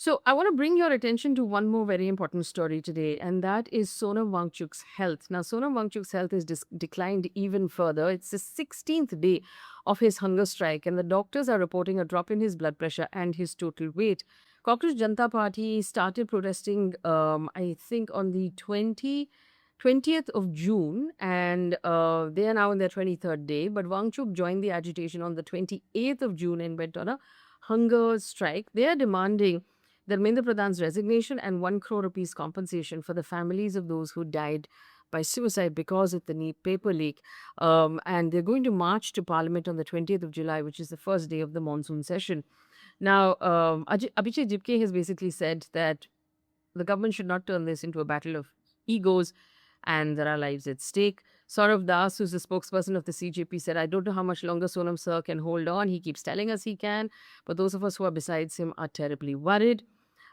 So I want to bring your attention to one more very important story today, and that is Sonam Wangchuk's health. Now, Sonam Wangchuk's health has declined even further. It's the 16th day of his hunger strike, and the doctors are reporting a drop in his blood pressure and his total weight. Cockroach Janta Party started protesting, I think, on the 20th of June, and they are now in their 23rd day. But Wangchuk joined the agitation on the 28th of June and went on a hunger strike. They are demanding Dharmendra Pradhan's resignation and 1 crore rupees compensation for the families of those who died by suicide because of the paper leak. And they're going to march to Parliament on the 20th of July, which is the first day of the monsoon session. Now, Abhishek Jipke has basically said that the government should not turn this into a battle of egos and there are lives at stake. Saurav Das, who's the spokesperson of the CJP, said, I don't know how much longer Sonam Sir can hold on. He keeps telling us he can, but those of us who are besides him are terribly worried.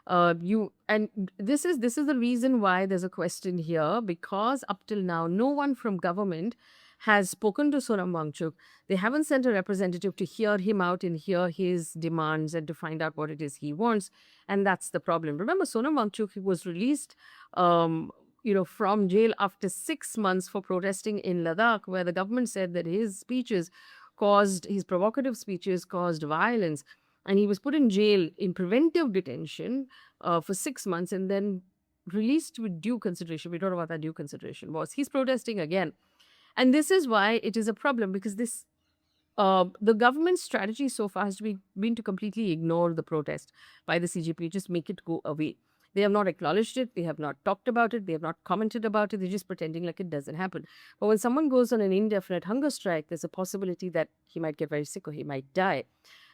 This is the reason why there's a question here, because up till now, no one from government has spoken to Sonam Wangchuk. They haven't sent a representative to hear him out and hear his demands and to find out what it is he wants. And that's the problem. Remember, Sonam Wangchuk was released from jail after 6 months for protesting in Ladakh, where the government said that his provocative speeches caused violence. And he was put in jail in preventive detention for 6 months and then released with due consideration. We don't know what that due consideration was. He's protesting again. And this is why it is a problem, because the government's strategy so far has been to completely ignore the protest by the CGP, just make it go away. They have not acknowledged it. They have not talked about it. They have not commented about it. They're just pretending like it doesn't happen. But when someone goes on an indefinite hunger strike, there's a possibility that he might get very sick or he might die.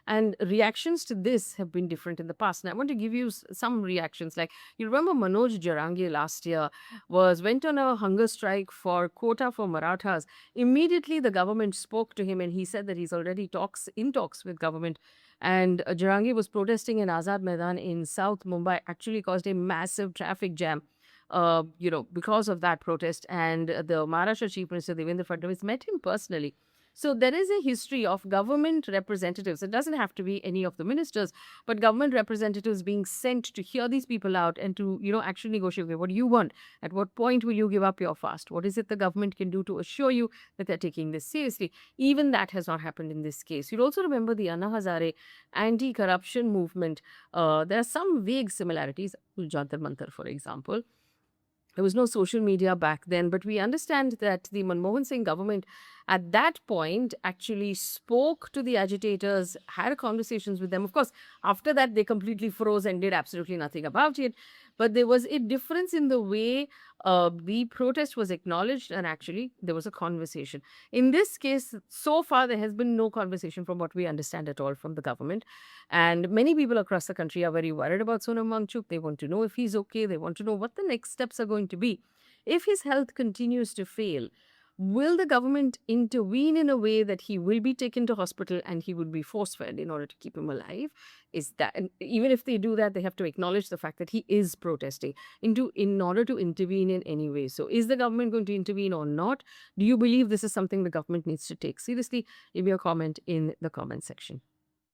And reactions to this have been different in the past. And I want to give you some reactions. Like, you remember Manoj Jarange last year went on a hunger strike for quota for Marathas. Immediately, the government spoke to him and he said that he's already in talks with government. And Jarange was protesting in Azad Maidan in South Mumbai, actually caused a massive traffic jam. Because of that protest. And the Maharashtra Chief Minister Devendra Fadnavis met him personally. So there is a history of government representatives. It doesn't have to be any of the ministers, but government representatives being sent to hear these people out and to, actually negotiate. Okay, what do you want? At what point will you give up your fast? What is it the government can do to assure you that they're taking this seriously? Even that has not happened in this case. You'll also remember the Anna Hazare anti-corruption movement. There are some vague similarities. Jantar Mantar, for example. There was no social media back then, but we understand that the Manmohan Singh government at that point actually spoke to the agitators, had conversations with them. Of course, after that, they completely froze and did absolutely nothing about it. But there was a difference in the way the protest was acknowledged and actually there was a conversation. In this case, so far, there has been no conversation from what we understand at all from the government. And many people across the country are very worried about Sonam Wangchuk. They want to know if he's okay. They want to know what the next steps are going to be. If his health continues to fail, will the government intervene in a way that he will be taken to hospital and he will be force-fed in order to keep him alive? And even if they do that, they have to acknowledge the fact that he is protesting in order to intervene in any way. So is the government going to intervene or not? Do you believe this is something the government needs to take seriously? Leave your comment in the comment section.